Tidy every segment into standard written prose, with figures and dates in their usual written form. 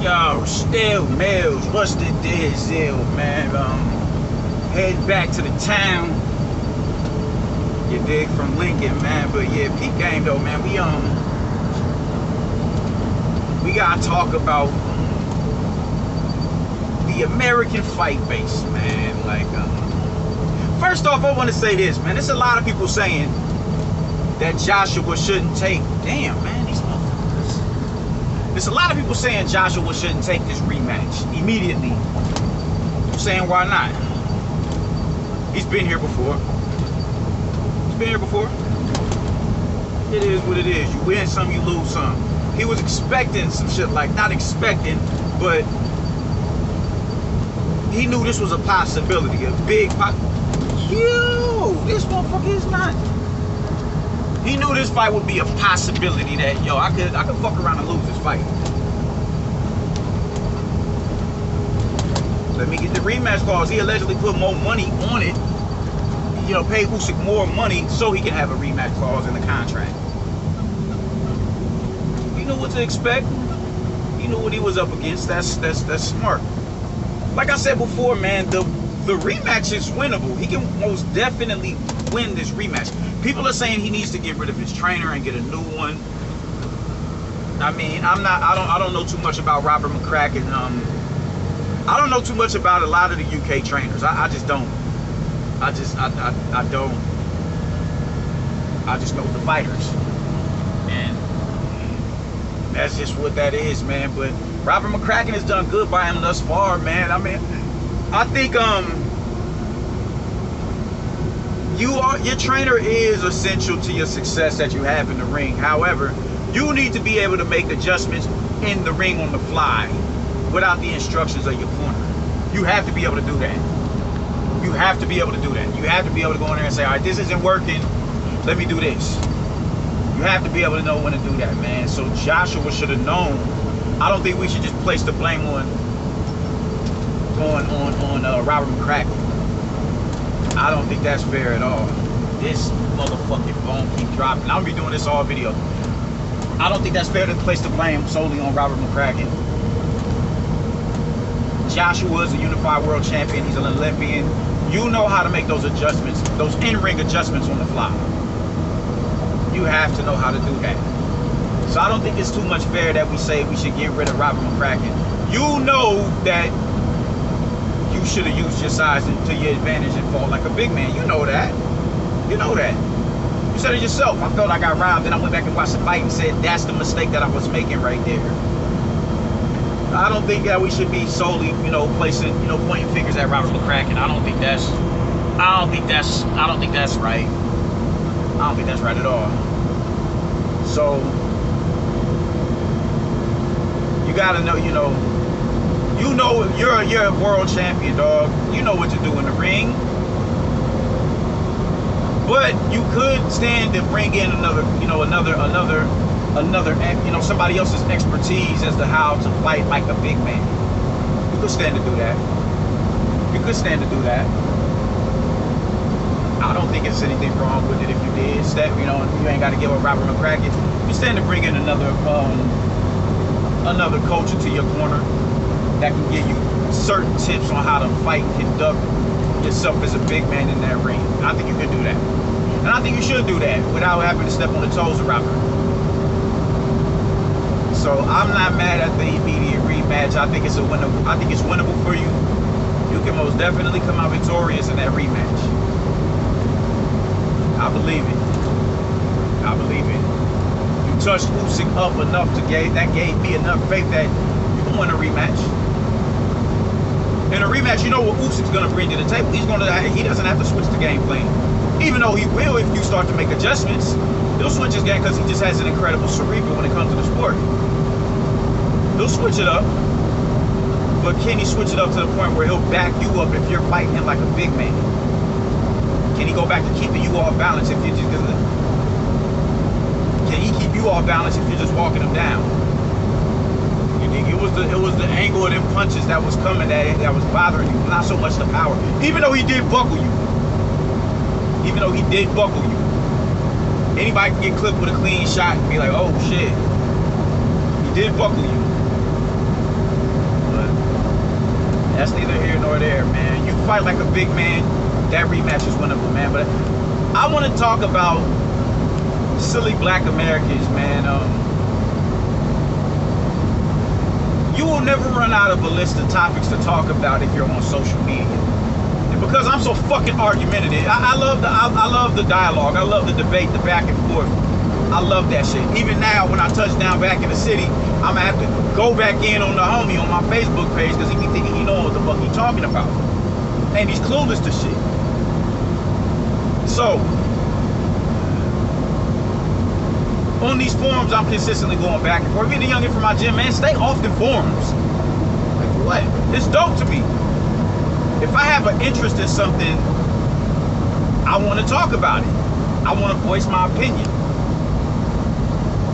Yo, still Mills, what's the deal, man? Head back to the town. You dig, from Lincoln, man. But yeah, peep game though, man. We gotta talk about the American fight base, man. Like, first off, I want to say this, man. There's a lot of people saying that Joshua shouldn't take. Damn, man, these motherfuckers. There's a lot of people saying Joshua shouldn't take this rematch immediately. I'm saying, why not? He's been here before. He's been here before. It is what it is. You win some, you lose some. He was expecting some shit, like, not expecting, but he knew this was a possibility, a big yo, this motherfucker is not. He knew this fight would be a possibility that, yo, I could fuck around and lose this fight. Let me get the rematch clause. He allegedly put more money on it. You know, pay Usyk more money so he can have a rematch clause in the contract. He knew what to expect. He knew what he was up against. That's smart. Like I said before, man, the rematch is winnable. He can most definitely win this rematch. People are saying he needs to get rid of his trainer and get a new one. I mean, I don't know too much about Robert McCracken. I don't know too much about a lot of the UK trainers. I just don't. I don't. I just know the fighters. And that's just what that is, man. But Robert McCracken has done good by him thus far, man. I mean, I think your trainer is essential to your success that you have in the ring. However, you need to be able to make adjustments in the ring on the fly without the instructions of your corner. You have to be able to do that. You have to be able to do that. You have to be able to go in there and say, all right, this isn't working. Let me do this. You have to be able to know when to do that, man. So Joshua should have known. I don't think we should just place the blame on Robert McCracken. I don't think that's fair at all. This motherfucking phone keep dropping. I'm gonna be doing this all video. I don't think that's fair to place the blame solely on Robert McCracken. Joshua is a unified world champion. He's an Olympian. You know how to make those adjustments, those in-ring adjustments on the fly. You have to know how to do that. So I don't think it's too much fair that we say we should get rid of Robert McCracken. You know that you should have used your size to your advantage and fought like a big man. You know that. You know that. You said it yourself. I felt like I robbed, and I went back and watched the fight and said that's the mistake that I was making right there. I don't think that we should be solely, placing, pointing fingers at Robert McCracken. I don't think that's right. I don't think that's right at all. So you gotta know, you're a world champion, dog. You know what to do in the ring. But you could stand and bring in somebody else's expertise as to how to fight like a big man. You could stand to do that. You could stand to do that. I don't think it's anything wrong with it if you did. You ain't got to give up Robert McCracken. You stand to bring in another coach into your corner that can give you certain tips on how to fight and conduct yourself as a big man in that ring. I think you could do that. And I think you should do that without having to step on the toes of Robert. So I'm not mad at the immediate rematch. I think it's winnable. I think it's winnable for you. You can most definitely come out victorious in that rematch. I believe it. I believe it. You touched Usyk up enough that gave me enough faith that you can win a rematch. In a rematch, you know what Usyk's gonna bring to the table. He doesn't have to switch the game plan. Even though he will if you start to make adjustments. He'll switch his game because he just has an incredible cerebral when it comes to the sport. He'll switch it up. But can he switch it up to the point where he'll back you up if you're fighting him like a big man? Can he go back to keeping you off balance if you're just gonna... Can he keep you off balance if you're just walking him down? It was the angle of them punches that was coming that was bothering you, not so much the power. Even though he did buckle you. Anybody can get clipped with a clean shot and be like, oh shit. He did buckle you. fight like a big man, that rematch is winnable, man. But I want to talk about silly black Americans, man. You will never run out of a list of topics to talk about if you're on social media. And because I'm so fucking argumentative, I love the dialogue. I love the debate, the back and forth. I love that shit. Even now, when I touch down back in the city, I'm gonna have to go back in on the homie on my Facebook page because he be thinking he knows what the fuck he talking about. And he's clueless to shit. So, on these forums, I'm consistently going back and forth. Even the youngin from my gym, man, stay off the forums. Like, what? It's dope to me. If I have an interest in something, I want to talk about it. I want to voice my opinion.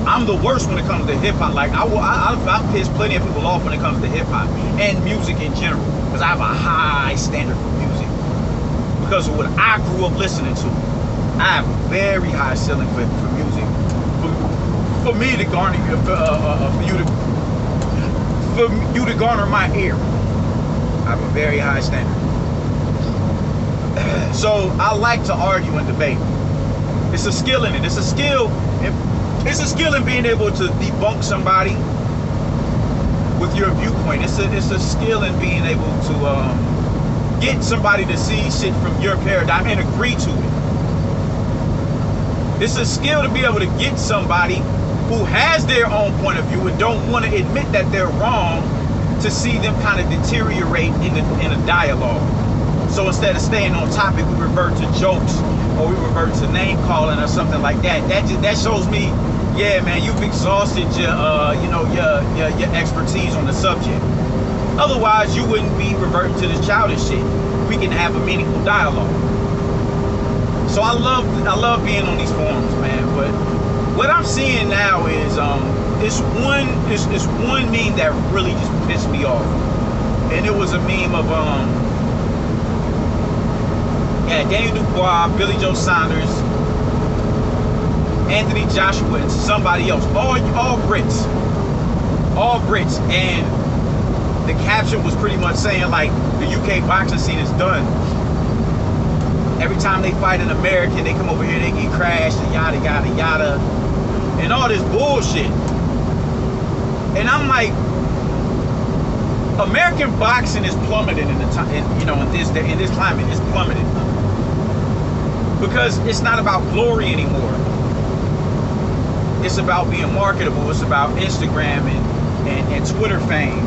I'm the worst when it comes to hip-hop. Like, I've pissed plenty of people off when it comes to hip-hop and music in general. Because I have a high standard for music. Because of what I grew up listening to. I have a very high ceiling for music. For me to garner, for you to garner my ear. I have a very high standard. So I like to argue and debate. It's a skill in it. It's a skill. It's a skill in being able to debunk somebody with your viewpoint. It's a skill in being able to get somebody to see shit from your paradigm and agree to it. It's a skill to be able to get somebody who has their own point of view and don't want to admit that they're wrong to see them kind of deteriorate in a dialogue. So instead of staying on topic, we revert to jokes or we revert to name calling or something like that. That shows me, yeah, man, you've exhausted your expertise on the subject. Otherwise, you wouldn't be reverting to this childish shit. We can have a meaningful dialogue. So I love being on these forums, man. But what I'm seeing now is it's one meme that really just pissed me off, and it was a meme of Daniel Dubois, Billy Joe Saunders, Anthony Joshua, and somebody else, all Brits, and the caption was pretty much saying like the UK boxing scene is done. Every time they fight an American, they come over here, they get crashed, and yada yada yada, and all this bullshit. And I'm like, American boxing is plummeting in this climate. It's plummeted because it's not about glory anymore. It's about being marketable. It's about Instagram and Twitter fame.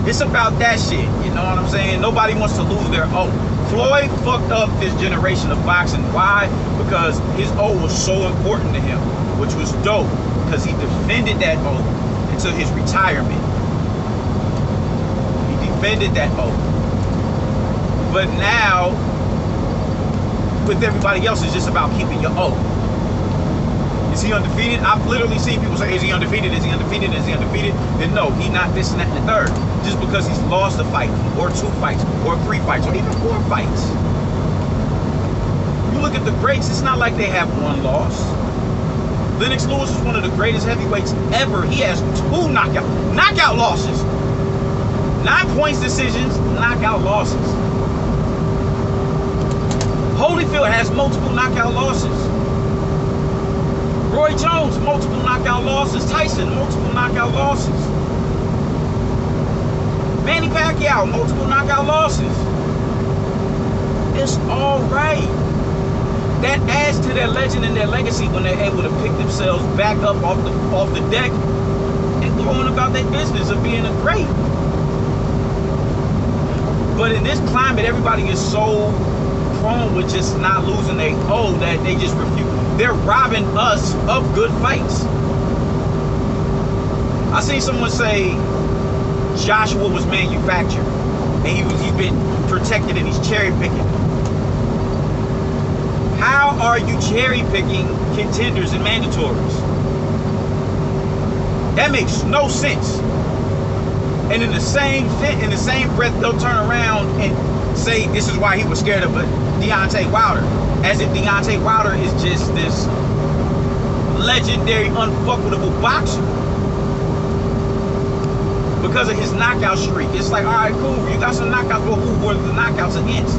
It's about that shit. You know what I'm saying? Nobody wants to lose their O. Floyd fucked up this generation of boxing. Why? Because his O was so important to him, which was dope because he defended that O until his retirement. He defended that O. But now, with everybody else, it's just about keeping your O. Is he undefeated? I've literally seen people say, is he undefeated? Is he undefeated? Is he undefeated? Then no, he's not this and that and the third. Just because he's lost a fight, or 2 fights, or 3 fights, or even 4 fights. You look at the greats, it's not like they have 1 loss. Lennox Lewis is one of the greatest heavyweights ever. He has 2 knockout losses. 9 points decisions, knockout losses. Holyfield has multiple knockout losses. Roy Jones, multiple knockout losses. Tyson, multiple knockout losses. Manny Pacquiao, multiple knockout losses. It's all right. That adds to their legend and their legacy when they're able to pick themselves back up off the deck and go on about their business of being a great. But in this climate, everybody is so prone with just not losing their O that they just refuse. They're robbing us of good fights. I seen someone say Joshua was manufactured and he's been protected and he's cherry picking. How are you cherry picking contenders and mandatories? That makes no sense. And in the same breath, they'll turn around and say this is why he was scared of Deontay Wilder, as if Deontay Wilder is just this legendary, unfuckable boxer. because of his knockout streak. It's like, all right, cool, you got some knockouts, but who were the knockouts against?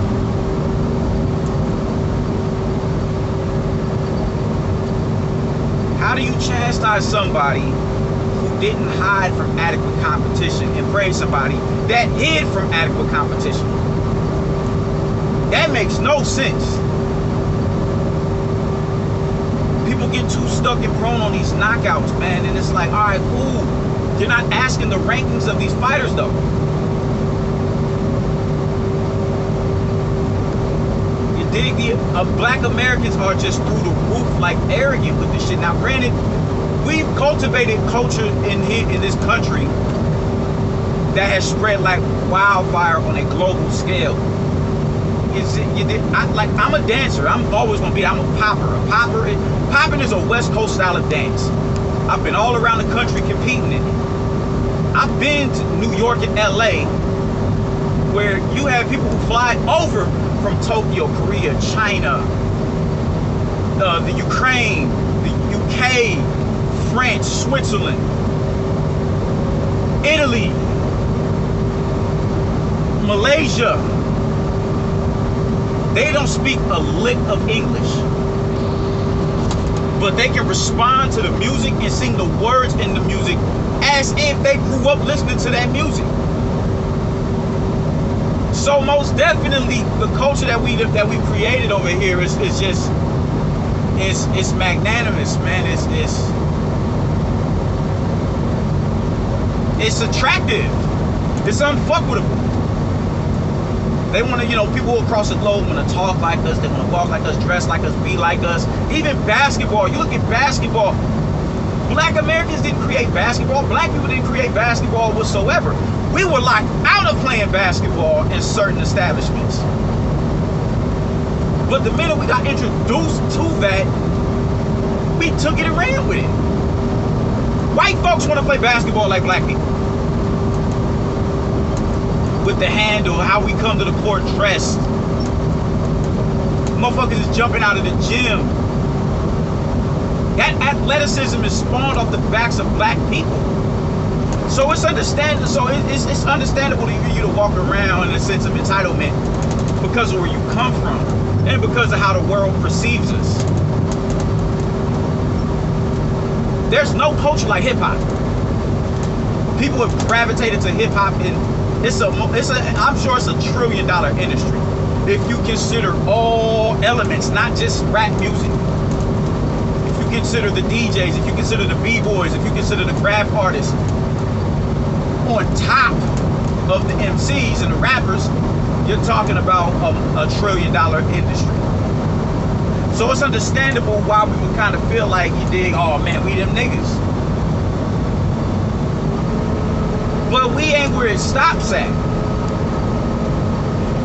How do you chastise somebody who didn't hide from adequate competition and praise somebody that hid from adequate competition? That makes no sense. People get too stuck and prone on these knockouts, man, and it's like, all right, cool. You're not asking the rankings of these fighters, though. You dig? Black Americans are just through the roof, like arrogant with this shit. Now, granted, we've cultivated culture in this country that has spread like wildfire on a global scale. I'm a dancer. I'm always gonna be. I'm a popper. Popping is a West Coast style of dance. I've been all around the country competing in it. I've been to New York and LA, where you have people who fly over from Tokyo, Korea, China, the Ukraine, the UK, France, Switzerland, Italy, Malaysia. They don't speak a lick of English, but they can respond to the music and sing the words in the music as if they grew up listening to that music. So most definitely, the culture that we created over here is just it's magnanimous, man. It's attractive. It's unfuckable. They want to, people across the globe want to talk like us. They want to walk like us, dress like us, be like us. Even basketball. You look at basketball. Black Americans didn't create basketball. Black people didn't create basketball whatsoever. We were locked out of playing basketball in certain establishments. But the minute we got introduced to that, we took it and ran with it. White folks want to play basketball like black people. With the handle, how we come to the court dressed. Motherfuckers is jumping out of the gym. That athleticism is spawned off the backs of black people. So it's understandable. So it's understandable for you to walk around in a sense of entitlement because of where you come from and because of how the world perceives us. There's no culture like hip hop. People have gravitated to hip hop, and I'm sure it's $1 trillion industry if you consider all elements, not just rap music. If you consider the DJs, if you consider the b-boys, if you consider the craft artists, on top of the MCs and the rappers, you're talking about $1 trillion industry. So it's understandable why we would kind of feel like, you dig, oh man, we them niggas. But we ain't where it stops at.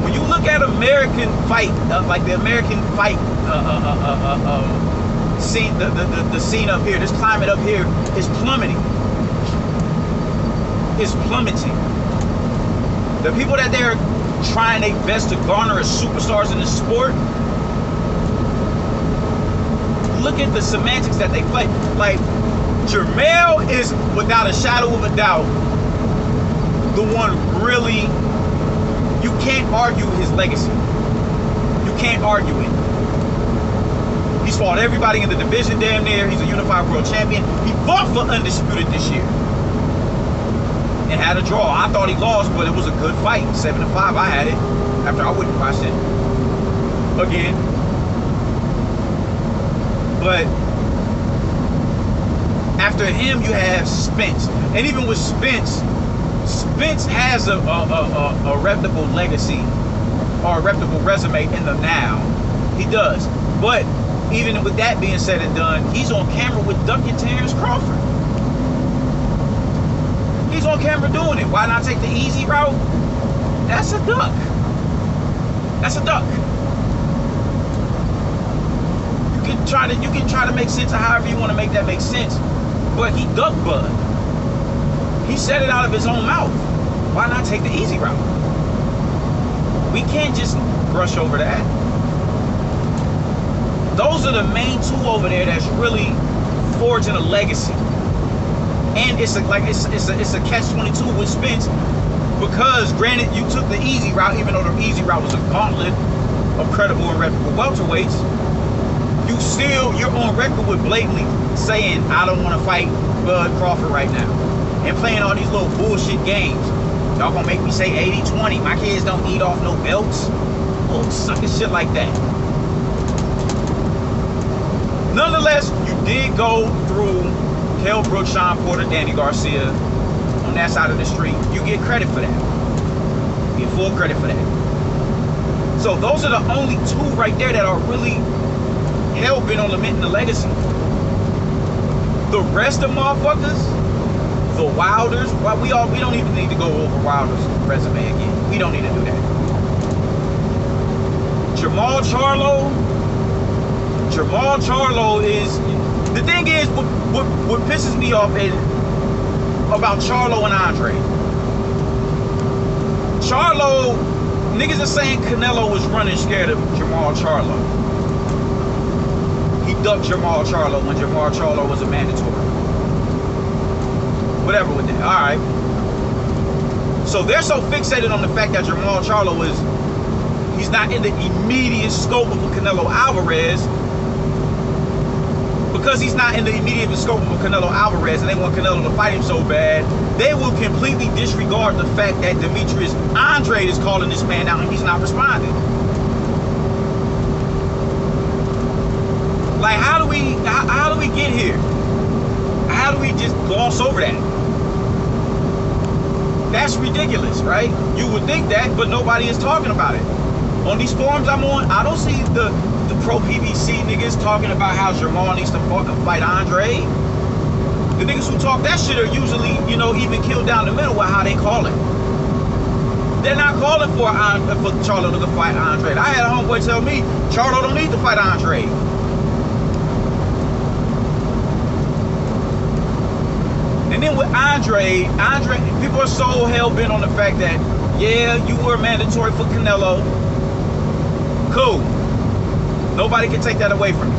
When you look at American fight, like the American fight scene, the scene up here, this climate up here is plummeting. It's plummeting. The people that they're trying their best to garner as superstars in the sport, look at the semantics that they play. Like, Jermell is, without a shadow of a doubt, the one really, you can't argue his legacy. You can't argue it. He's fought everybody in the division damn near. He's a unified world champion. He fought for undisputed this year and had a draw. I thought he lost, but it was a good fight. 7-5, I had it after I wouldn't watch it again. But after him, you have Spence. And even with Spence has a reputable legacy or a reputable resume in the now. He does. But even with that being said and done, he's on camera with ducking Terrence Crawford. He's on camera doing it. Why not take the easy route? That's a duck. That's a duck. You can try to make sense of however you want to make that make sense. But he duck bud. He said it out of his own mouth. Why not take the easy route? We can't just brush over that. Those are the main two over there that's really forging a legacy. And it's a catch-22 with Spence, because granted you took the easy route, even though the easy route was a gauntlet of credible and reputable welterweights. You're on record with blatantly saying, I don't want to fight Bud Crawford right now, and playing all these little bullshit games. Y'all gonna make me say 80-20. My kids don't eat off no belts. Oh, sucking shit like that. Nonetheless, you did go through Kell Brooks, Sean Porter, Danny Garcia on that side of the street. You get credit for that. You get full credit for that. So those are the only two right there that are really hell-bent on lamenting the legacy. The rest of motherfuckers, the Wilders, well, we don't even need to go over Wilder's resume again. We don't need to do that. Jamal Charlo is, the thing is, what pisses me off is about Charlo and Andre. Charlo, niggas are saying Canelo was running scared of Jamal Charlo. He ducked Jamal Charlo when Jamal Charlo was a mandatory. Whatever with that. Alright. So they're so fixated on the fact that Jamal Charlo he's not in the immediate scope of a Canelo Alvarez. Because he's not in the immediate scope of a Canelo Alvarez and they want Canelo to fight him so bad, they will completely disregard the fact that Demetrius Andrade is calling this man out and he's not responding. Like, how do we get here? How do we just gloss over that? That's ridiculous, right? You would think that, but nobody is talking about it. On these forums I'm on, I don't see the pro PBC niggas talking about how Jamal needs to fight Andre. The niggas who talk that shit are usually, even killed down the middle with how they call it. They're not calling for Charlo to fight Andre. I had a homeboy tell me Charlo don't need to fight Andre. And then with Andre, people are so hell-bent on the fact that, yeah, you were mandatory for Canelo. Cool. Nobody can take that away from you.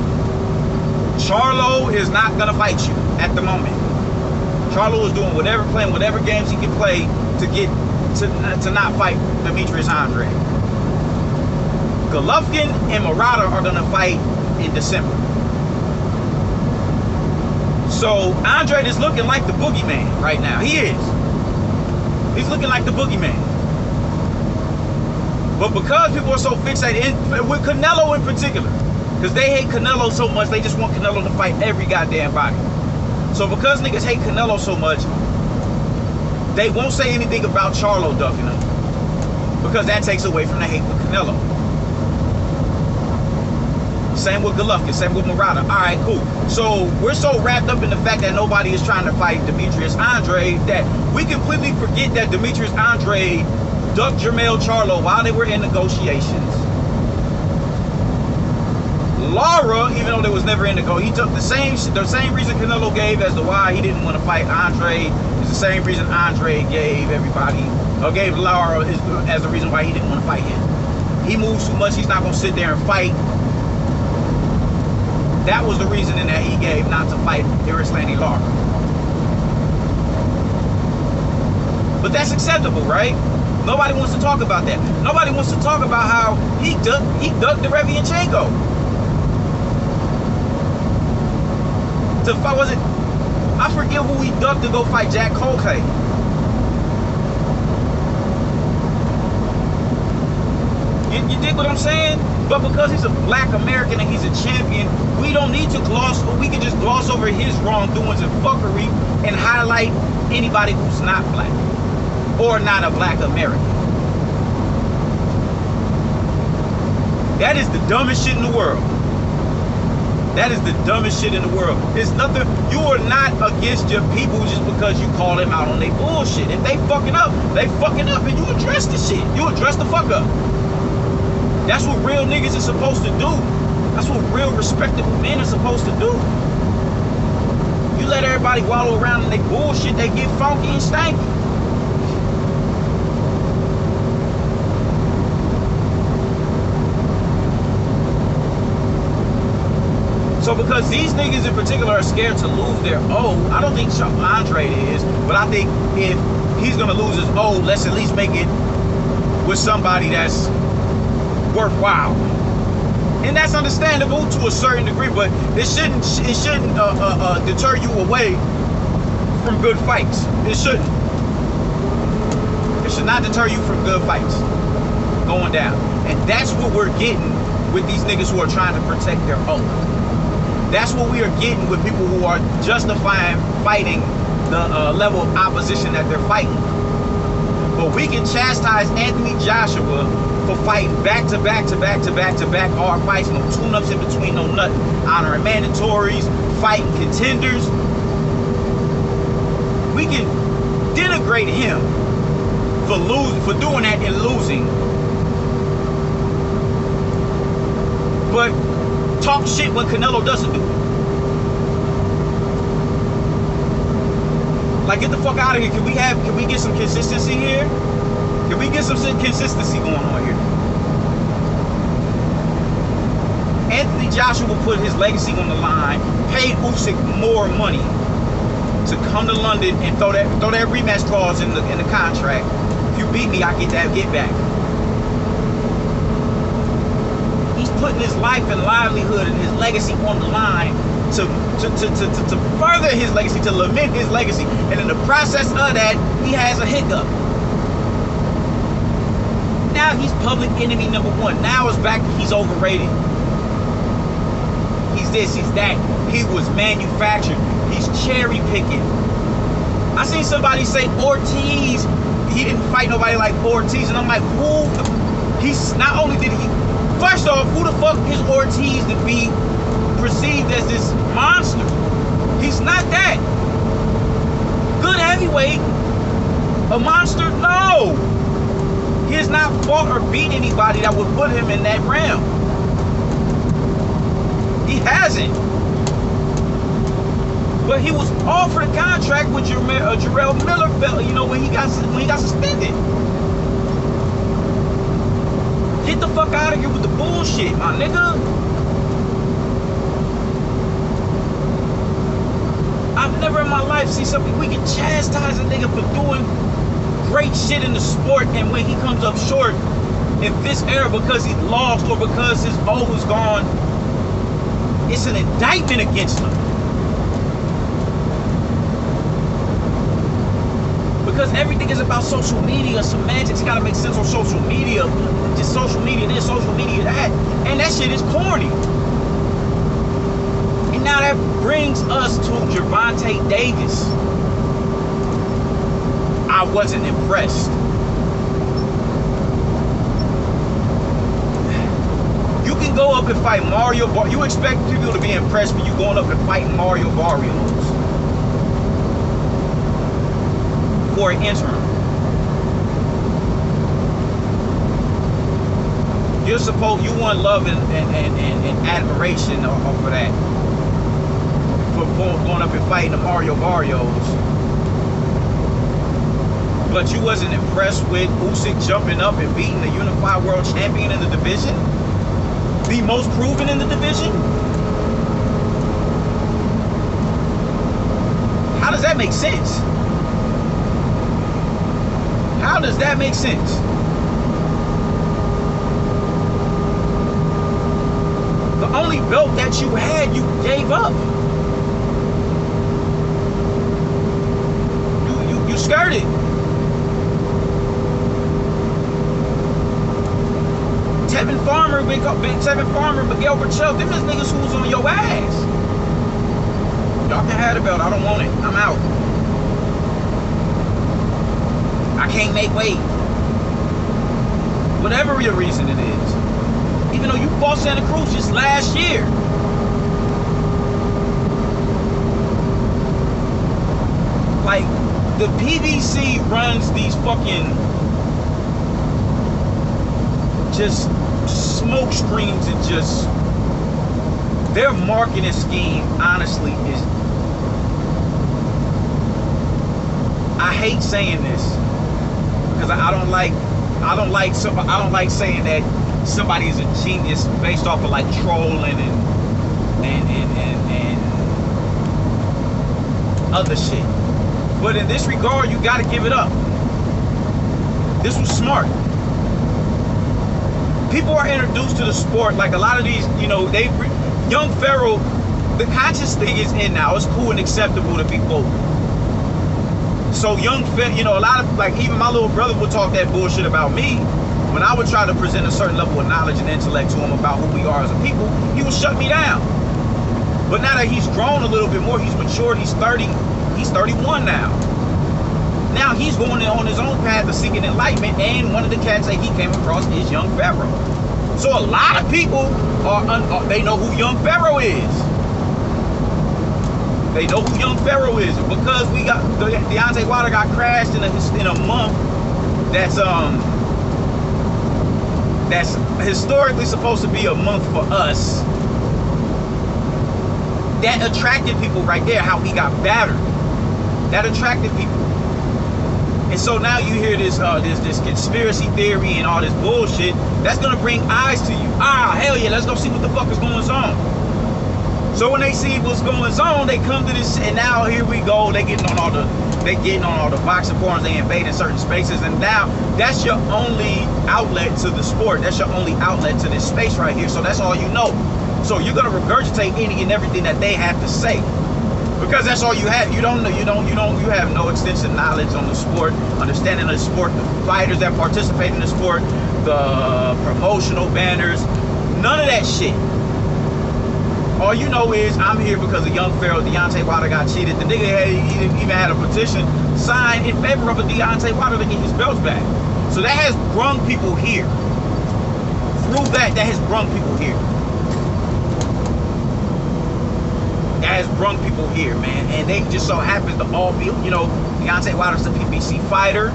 Charlo is not gonna fight you at the moment. Charlo is doing playing whatever games he can play to get to not fight Demetrius Andrade. Golovkin and Murata are gonna fight in December. So Andrade is looking like the boogeyman right now. He is. He's looking like the boogeyman. But because people are so fixated, with Canelo in particular, because they hate Canelo so much, they just want Canelo to fight every goddamn body. So because niggas hate Canelo so much, they won't say anything about Charlo ducking him, because that takes away from the hate for Canelo. Same with Golovkin, same with Murata. All right, cool. So we're so wrapped up in the fact that nobody is trying to fight Demetrius Andrade that we completely forget that Demetrius Andrade ducked Jermell Charlo while they were in negotiations. Lara, even though they was never in he took the same reason Canelo gave as to why he didn't want to fight Andre is the same reason Andre gave Lara as the reason why he didn't want to fight him. He moves too much, he's not going to sit there and fight. That was the reasoning that he gave not to fight Erislandy Lara. But that's acceptable, right? Nobody wants to talk about that. Nobody wants to talk about how he ducked Derevianchenko. To fight, was it? I forget who he ducked to go fight Jack Colcay. You dig what I'm saying? But because he's a black American and he's a champion, we don't need to we can just gloss over his wrongdoings and fuckery and highlight anybody who's not black or not a black American. That is the dumbest shit in the world. That is the dumbest shit in the world. There's nothing, you are not against your people just because you call them out on their bullshit. If they fucking up, and you address the shit. You address the fuck up. That's what real niggas are supposed to do. That's what real respectable men are supposed to do. You let everybody wallow around in their bullshit, they get funky and stanky. So because because these niggas in particular are scared to lose their O. I don't think Andre is, but I think if he's gonna lose his O, let's at least make it with somebody that's worthwhile. And that's understandable to a certain degree, but it shouldn't deter you away from good fights. It shouldn't. It should not deter you from good fights going down. And that's what we're getting with these niggas who are trying to protect their own. That's what we are getting with people who are justifying fighting the level of opposition that they're fighting. But we can chastise Anthony Joshua for fighting back-to-back hard fights, no tune-ups in between, no nothing. Honoring mandatories, fighting contenders. We can denigrate him for doing that and losing. But talk shit when Canelo doesn't do it. Like, get the fuck out of here. Can we get some consistency here? Can we get some consistency going on here? Anthony Joshua put his legacy on the line, paid Usyk more money to come to London and throw that rematch clause in the contract. If you beat me, I get back. He's putting his life and livelihood and his legacy on the line to further his legacy, to lament his legacy. And in the process of that, he has a hiccup. Now he's public enemy number one. Now it's back, he's overrated. He's this, he's that. He was manufactured. He's cherry picking. I seen somebody say Ortiz, he didn't fight nobody like Ortiz. And I'm like, who? He's not only did he, first off, who the fuck is Ortiz to be perceived as this monster? He's not that. Good heavyweight. A monster? No. He has not fought or beat anybody that would put him in that realm. He hasn't. But he was offered a contract with Jarrell Miller, you know, when he got suspended. Get the fuck out of here with the bullshit, my nigga. I've never in my life seen something. We can chastise a nigga for doing great shit in the sport, and when he comes up short in this era because he lost or because his O is gone, it's an indictment against him. Because everything is about social media, semantics. You gotta make sense on social media. Just social media this, social media that. And that shit is corny. And now that brings us to Gervonta Davis. I wasn't impressed. You can go up and fight Mario Barrios. You expect people to be impressed when you going up and fighting Mario Barrios for an interim. You're supposed, you want love and admiration for that. For going up and fighting the Mario Barrios. But you wasn't impressed with Usyk jumping up and beating the unified world champion in the division? The most proven in the division? How does that make sense? How does that make sense? The only belt that you had, you gave up. You skirted. Tevin Farmer, Tevin Farmer, Miguel Berchelt, them is niggas who was on your ass. Y'all can have the belt. I don't want it. I'm out. I can't make weight. Whatever your reason it is. Even though you fought Santa Cruz just last year. Like, the PBC runs these fucking just smoke screens and just their marketing scheme honestly is, I hate saying this because I don't like saying that somebody is a genius based off of like trolling and and other shit. But in this regard, you got to give it up. This was smart. People are introduced to the sport like a lot of these, you know, Young Pharaoh, the conscious thing is in now. It's cool and acceptable to be woke. So Young Pharaoh, you know, a lot of, like, even my little brother would talk that bullshit about me. When I would try to present a certain level of knowledge and intellect to him about who we are as a people, he would shut me down. But now that he's grown a little bit more, he's matured, he's 30, he's 31 now. Now he's going on his own path of seeking enlightenment, and one of the cats that he came across is Young Pharaoh. So a lot of people they know who Young Pharaoh is. They know who Young Pharaoh is because we got Deontay Wilder got crashed in a month that's historically supposed to be a month for us. That attracted people right there. How he got battered. That attracted people. And so now you hear this conspiracy theory and all this bullshit. That's gonna bring eyes to you. Ah, hell yeah, let's go see what the fuck is going on. So when they see what's going on, they come to this, and now here we go. They getting on all the boxing forums. They invading certain spaces, and now that's your only outlet to the sport. That's your only outlet to this space right here. So that's all you know. So you're gonna regurgitate any and everything that they have to say. Because that's all you have. You have no extensive knowledge on the sport, understanding of the sport, the fighters that participate in the sport, the promotional banners, none of that shit. All you know is I'm here because of Young Pharaoh. Deontay Wilder got cheated. The nigga even had a petition signed in favor of a Deontay Wilder to get his belts back. So that has brung people here. Through that has brung people here. Has brung people here, man, and they just so happen to all be, you know, Deontay Wilder's the PBC fighter.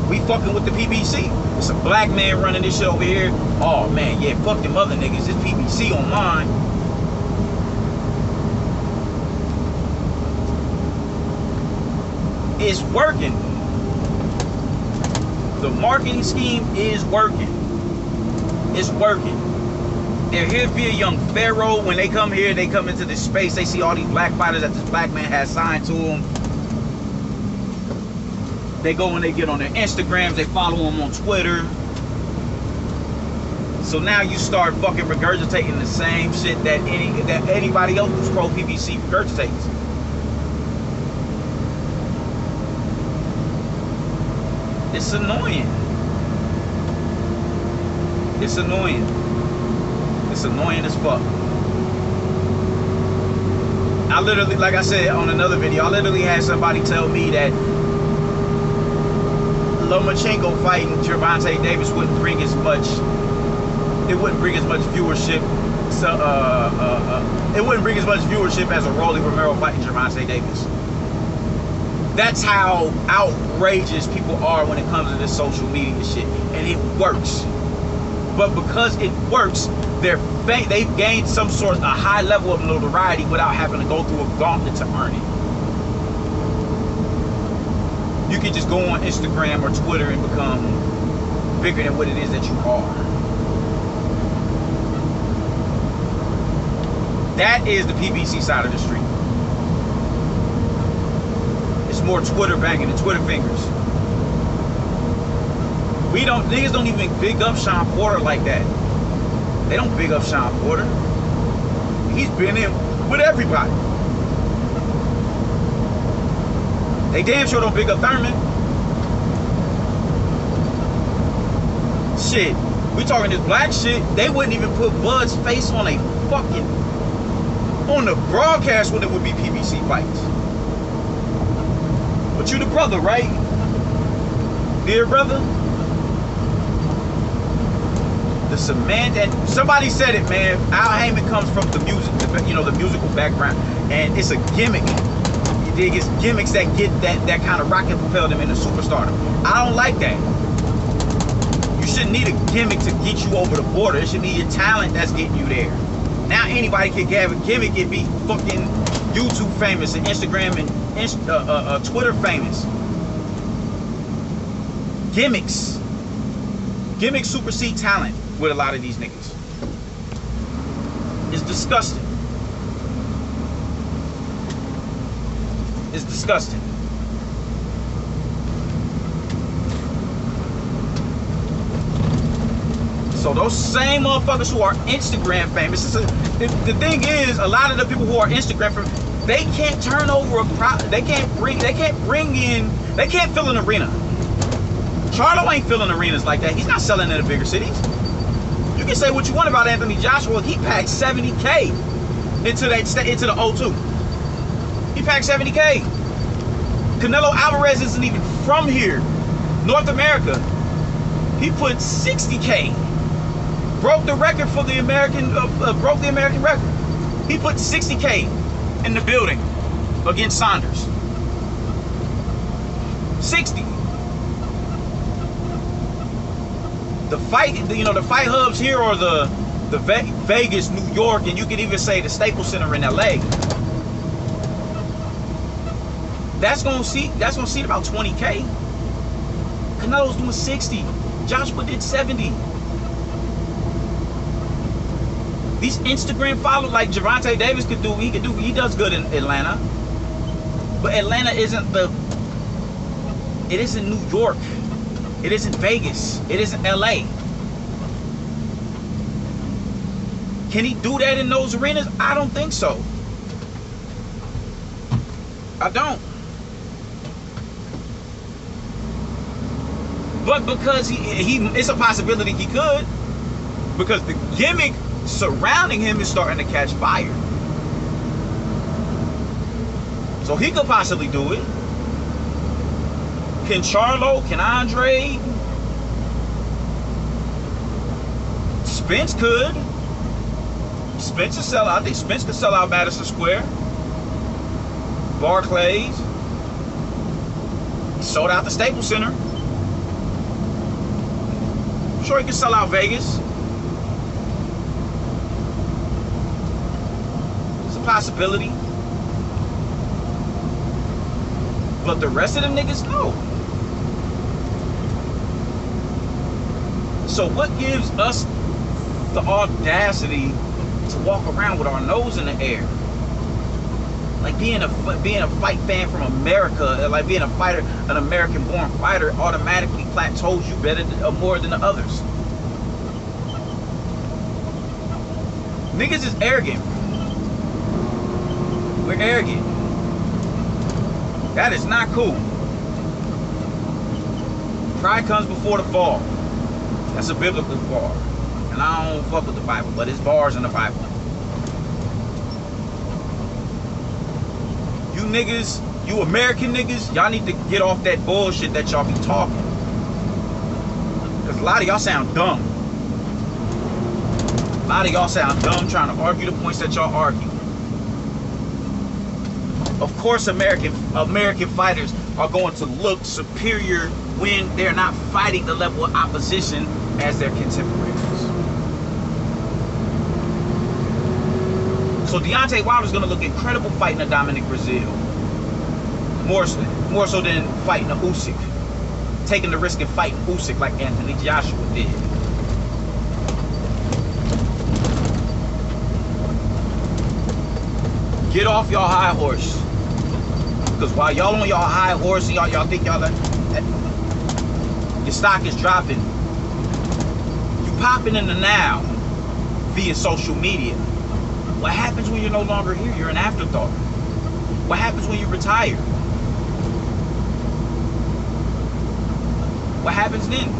We fucking with the PBC. It's a black man running this shit over here. Oh man, yeah, fuck them other niggas. It's PBC online. It's working. The marketing scheme is working. It's working. They're here via Young Pharaoh. When they come here, they come into this space. They see all these black fighters that this black man has signed to them. They go and they get on their Instagrams. They follow them on Twitter. So now you start fucking regurgitating the same shit that anybody else who's pro PBC regurgitates. It's annoying. It's annoying. It's annoying as fuck. I literally, like I said on another video, I literally had somebody tell me that Lomachenko fighting Gervonta Davis wouldn't bring as much. It wouldn't bring as much viewership. So, it wouldn't bring as much viewership as a Rolly Romero fighting Gervonta Davis. That's how outrageous people are when it comes to this social media shit, and it works. But because it works, they've gained some sort of a high level of notoriety without having to go through a gauntlet to earn it. You can just go on Instagram or Twitter and become bigger than what it is that you are. That is the PBC side of the street. It's more Twitter banging and Twitter fingers. Niggas don't even big up Sean Porter like that. They don't big up Sean Porter. He's been in with everybody. They damn sure don't big up Thurman. Shit, we talking this black shit. They wouldn't even put Bud's face on the broadcast when it would be PBC fights. But you the brother, right? Dear brother? The cement, and somebody said it, man. Al Heyman comes from the music, the musical background, and it's a gimmick. You dig? It's gimmicks that get that kind of rocket propel them into superstardom. I don't like that. You shouldn't need a gimmick to get you over the border. It should be your talent that's getting you there. Now anybody can have a gimmick and be fucking YouTube famous and Instagram and Twitter famous. Gimmicks supersede talent with a lot of these niggas. disgusting. It's disgusting. So those same motherfuckers who are Instagram famous, the thing is, a lot of the people who are Instagram famous, they can't turn over a crowd. They can't fill an arena. Charlo ain't filling arenas like that. He's not selling in the bigger cities. You can say what you want about Anthony Joshua. He packed 70K into the O2. He packed 70K. Canelo Alvarez isn't even from here, North America. He put 60K. Broke the record for the American, broke the American record. He put 60K in the building against Saunders. 60. The fight, the fight hubs here are the Vegas, New York, and you could even say the Staples Center in LA. That's gonna seat about 20K. Canelo's doing 60. Joshua did 70. These Instagram followers like Gervonta Davis he does good in Atlanta. But Atlanta isn't it isn't New York. It isn't Vegas. It isn't LA. Can he do that in those arenas? I don't think so. I don't. But because it's a possibility he could, because the gimmick surrounding him is starting to catch fire. So he could possibly do it. Can Charlo? Can Andre? Spence could. Spence could sell out. I think Spence could sell out Madison Square. Barclays. He sold out the Staples Center. I'm sure he can sell out Vegas. It's a possibility. But the rest of them niggas, no. So what gives us the audacity to walk around with our nose in the air? Like being a fight fan from America, like being a fighter, an American-born fighter, automatically plateaus you better more than the others. Niggas is arrogant. We're arrogant. That is not cool. Pride comes before the fall. That's a biblical bar. And I don't fuck with the Bible, but it's bars in the Bible. You niggas, you American niggas, y'all need to get off that bullshit that y'all be talking. Because a lot of y'all sound dumb. A lot of y'all sound dumb trying to argue the points that y'all argue. Of course, American fighters are going to look superior when they're not fighting the level of opposition as their contemporaries. So Deontay Wilder's going to look incredible fighting a Dominic Brazil. More so than fighting a Usyk. Taking the risk of fighting Usyk like Anthony Joshua did. Get off y'all high horse. Because while y'all on y'all high horse, y'all think y'all your stock is dropping. You popping in the now via social media. What happens when you're no longer here? You're an afterthought. What happens when you retire? What happens then?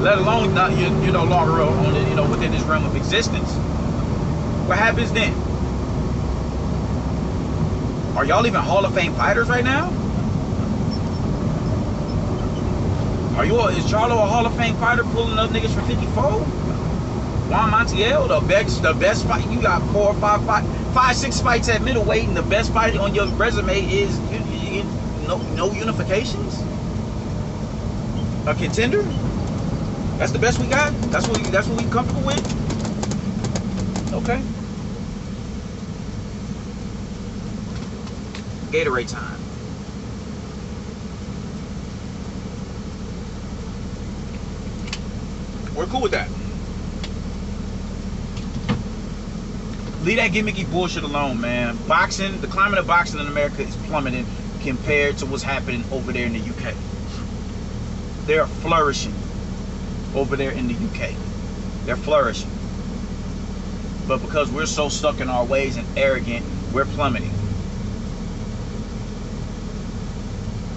Let alone you're no longer on within this realm of existence. What happens then? Are y'all even Hall of Fame fighters right now? Is Charlo a Hall of Fame fighter pulling up niggas for 54? Juan Montiel, the best fight. You got 4 or 5, 6 fights at middleweight, and the best fight on your resume is no unifications. A contender. That's the best we got. That's what we comfortable with. Okay. Gatorade time. We're cool with that. Leave that gimmicky bullshit alone, man. Boxing, the climate of boxing in America is plummeting compared to what's happening over there in the UK. They're flourishing over there in the UK. They're flourishing. But because we're so stuck in our ways and arrogant, we're plummeting.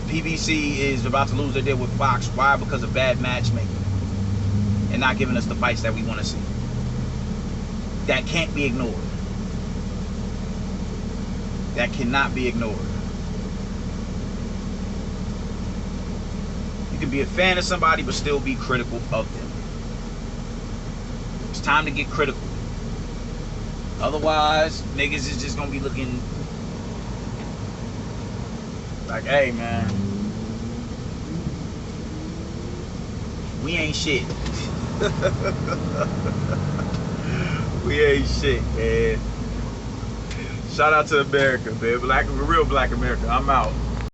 PBC is about to lose their deal with Fox. Why? Because of bad matchmaking and not giving us the fights that we want to see. That can't be ignored. That cannot be ignored. You can be a fan of somebody but still be critical of them. It's time to get critical. Otherwise, niggas is just gonna be looking like, hey man, we ain't shit. We ain't shit, man. Shout out to America, man. Real black America. I'm out.